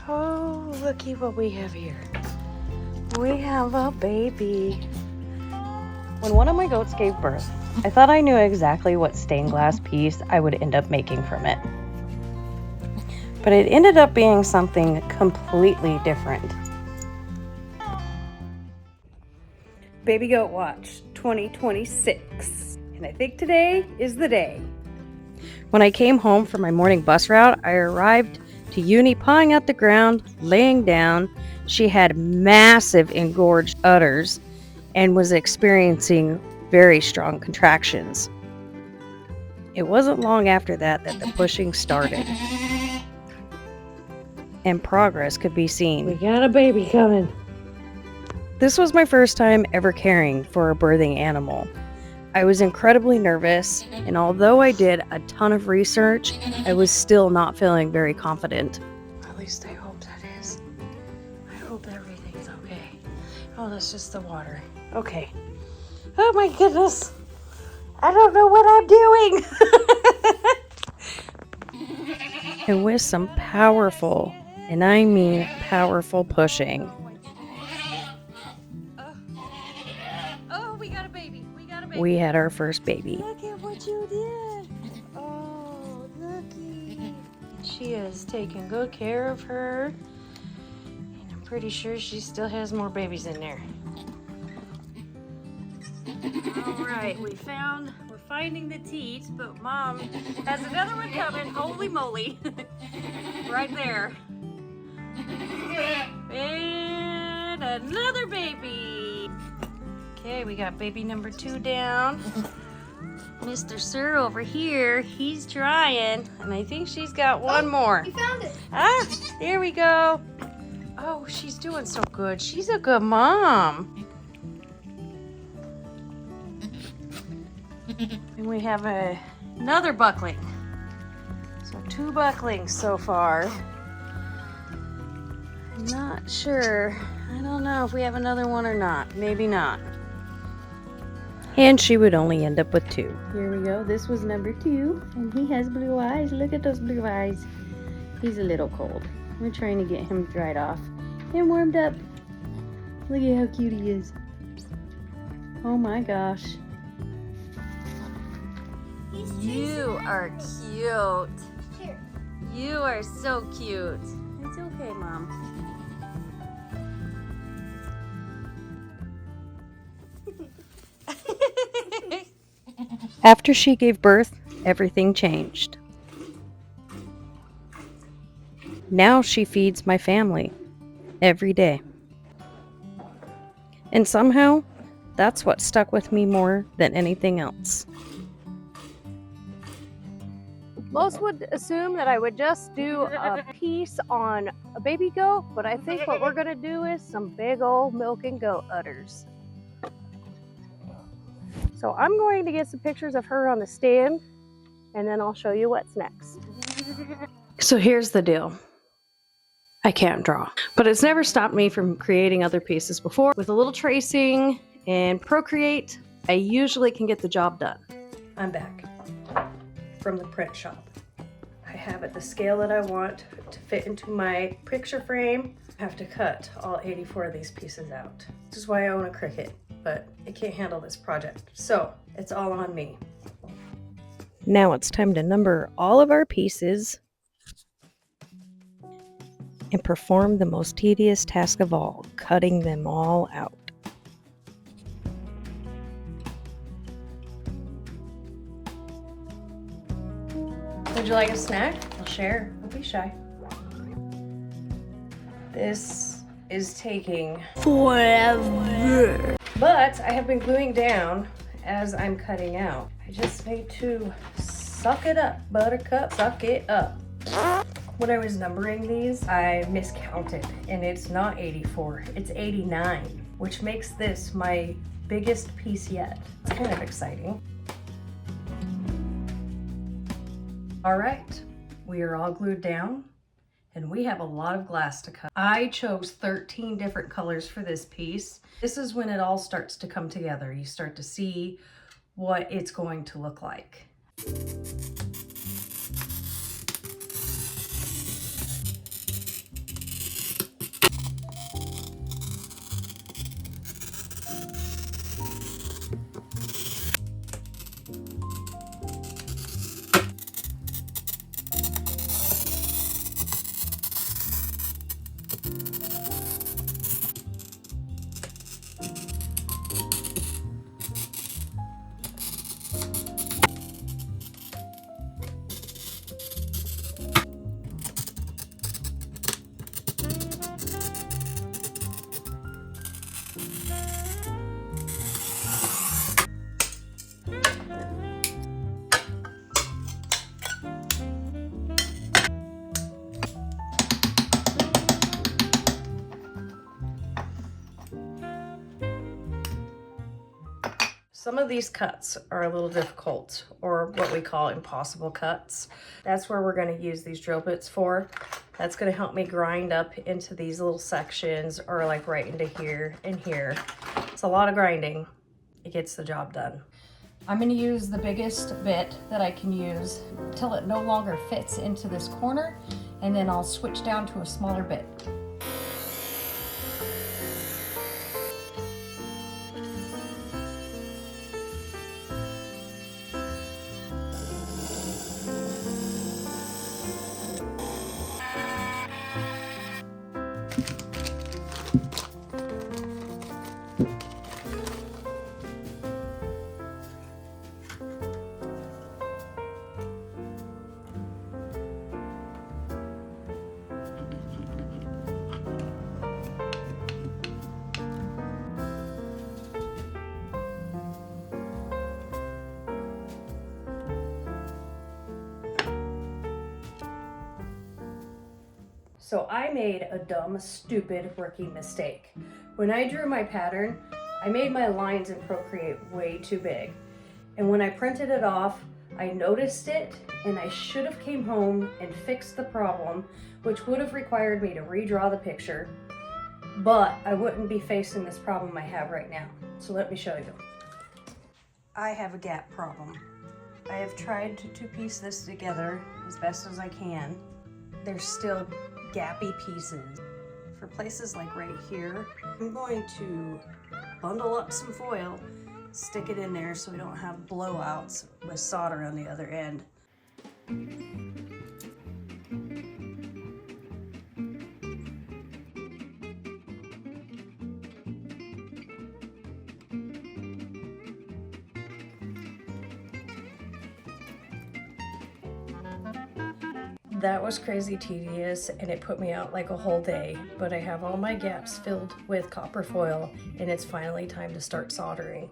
Oh, looky what we have here. We have a baby. When one of my goats gave birth, I thought I knew exactly what stained glass piece I would end up making from it. But it ended up being something completely different. Baby Goat Watch 2026. And I think today is the day. When I came home from my morning bus route, I arrived to Uni pawing at the ground, laying down. She had massive engorged udders and was experiencing very strong contractions. It wasn't long after that the pushing started, and progress could be seen. We got a baby coming. This was my first time ever caring for a birthing animal. I was incredibly nervous, and although I did a ton of research, I was still not feeling very confident. At least I hope that is. I hope everything's okay. Oh, that's just the water. Okay. Oh my goodness. I don't know what I'm doing. And with some powerful, and I mean powerful pushing. Oh, we got a baby. We had our first baby. Look at what you did. Oh, looky. She has taken good care of her. And I'm pretty sure she still has more babies in there. All right, we're finding the teat, but Mom has another one coming. Holy moly. Right there. And another baby. Okay, we got baby number 2 down. Mr. Sir over here, he's trying, and I think she's got one more. We found it. Ah, there we go. Oh, she's doing so good. She's a good mom. And we have another buckling. So 2 bucklings so far. I'm not sure. I don't know if we have another one or not. Maybe not. And she would only end up with 2. Here we go. This was number 2. And he has blue eyes. Look at those blue eyes. He's a little cold. We're trying to get him dried off and warmed up. Look at how cute he is. Oh my gosh. You are cute. Here. You are so cute. It's okay, Mom. After she gave birth, everything changed. Now she feeds my family every day. And somehow, that's what stuck with me more than anything else. Most would assume that I would just do a piece on a baby goat, but I think what we're gonna do is some big old milking goat udders. So I'm going to get some pictures of her on the stand, and then I'll show you what's next. So here's the deal. I can't draw, but it's never stopped me from creating other pieces before. With a little tracing and Procreate, I usually can get the job done. I'm back from the print shop. I have it the scale that I want to fit into my picture frame. I have to cut all 84 of these pieces out. This is why I own a Cricut, but it can't handle this project. So it's all on me. Now it's time to number all of our pieces and perform the most tedious task of all, cutting them all out. Would you like a snack? I'll share. Don't be shy. This is taking forever. But I have been gluing down as I'm cutting out. I just need to suck it up, buttercup, suck it up. When I was numbering these, I miscounted, and it's not 84, it's 89, which makes this my biggest piece yet. It's kind of exciting. All right, we are all glued down, and we have a lot of glass to cut. I chose 13 different colors for this piece. This is when it all starts to come together. You start to see what it's going to look like. Some of these cuts are a little difficult, or what we call impossible cuts. That's where we're going to use these drill bits for. That's going to help me grind up into these little sections, or like right into here and here. It's a lot of grinding. It gets the job done. I'm going to use the biggest bit that I can use till it no longer fits into this corner, and then I'll switch down to a smaller bit. So I made a dumb, stupid rookie mistake. When I drew my pattern, I made my lines in Procreate way too big. And when I printed it off, I noticed it, and I should have came home and fixed the problem, which would have required me to redraw the picture, but I wouldn't be facing this problem I have right now. So let me show you. I have a gap problem. I have tried to piece this together as best as I can. There's still gappy pieces. For places like right here, I'm going to bundle up some foil, stick it in there so we don't have blowouts with solder on the other end. That was crazy tedious, and it put me out like a whole day, but I have all my gaps filled with copper foil, and it's finally time to start soldering.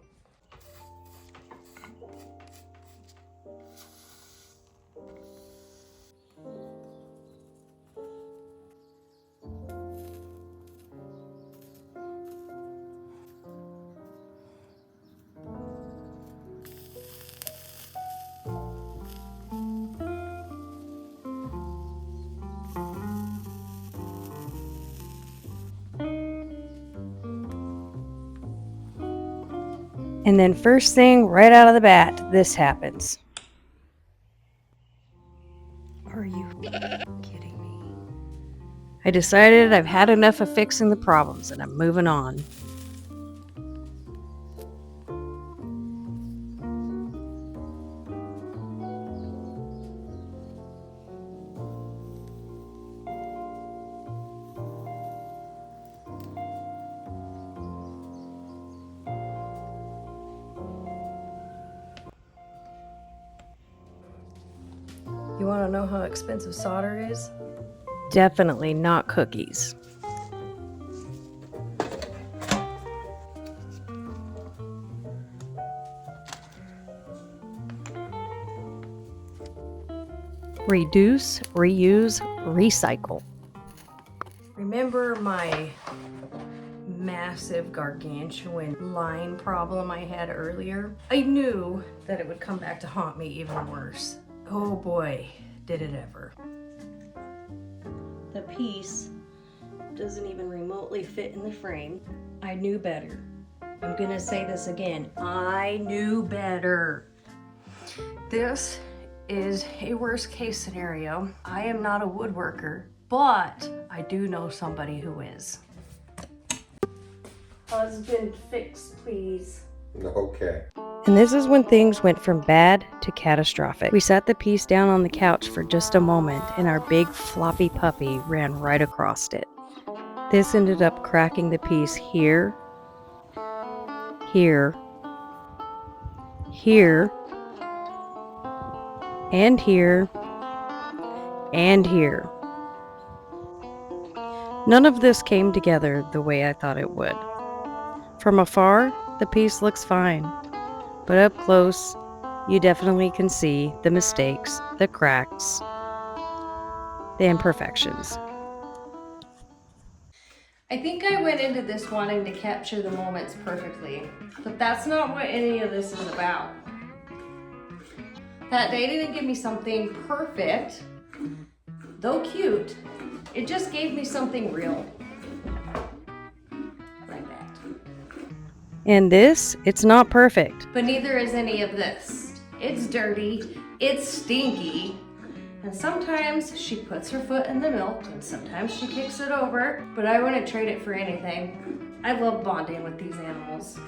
And then first thing, right out of the bat, this happens. Are you kidding me? I decided I've had enough of fixing the problems and I'm moving on. You want to know how expensive solder is? Definitely not cookies. Reduce, reuse, recycle. Remember my massive gargantuan line problem I had earlier? I knew that it would come back to haunt me even worse. Oh boy, did it ever. The piece doesn't even remotely fit in the frame. I knew better. I'm gonna say this again. I knew better. This is a worst case scenario. I am not a woodworker, but I do know somebody who is. Husband, fix, please. Okay. And this is when things went from bad to catastrophic. We sat the piece down on the couch for just a moment, and our big floppy puppy ran right across it. This ended up cracking the piece here, here, here, and here, and here. None of this came together the way I thought it would. From afar, the piece looks fine, but up close, you definitely can see the mistakes, the cracks, the imperfections. I think I went into this wanting to capture the moments perfectly, but that's not what any of this is about. That day didn't give me something perfect, though cute. It just gave me something real. Like that. And this, it's not perfect. But neither is any of this. It's dirty, it's stinky, and sometimes she puts her foot in the milk and sometimes she kicks it over, but I wouldn't trade it for anything. I love bonding with these animals.